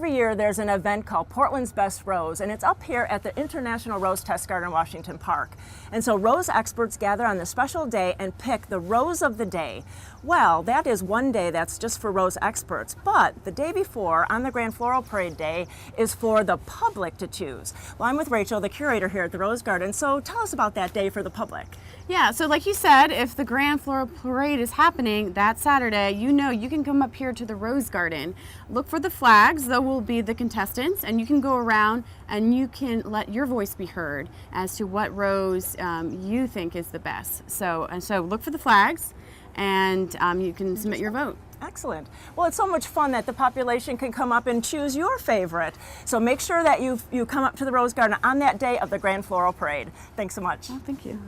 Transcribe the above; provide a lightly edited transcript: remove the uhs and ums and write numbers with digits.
every year there's an event called Portland's Best Rose, and it's up here at the International Rose Test Garden in Washington Park. And so rose experts gather on this special day and pick the rose of the day. Well, that is one day that's just for rose experts, but the day before, on the Grand Floral Parade Day, is for the public to choose. Well, I'm with Rachel, the curator here at the Rose Garden, so tell us about that day for the public. Yeah, so like you said, if the Grand Floral Parade is happening that Saturday, you can come up here to the Rose Garden. Look for the flags, those will be the contestants, and you can go around and you can let your voice be heard as to what rose you think is the best. So look for the flags, and you can submit your vote. Excellent. Well, it's so much fun that the population can come up and choose your favorite. So make sure that you come up to the Rose Garden on that day of the Grand Floral Parade. Thanks so much. Oh, thank you.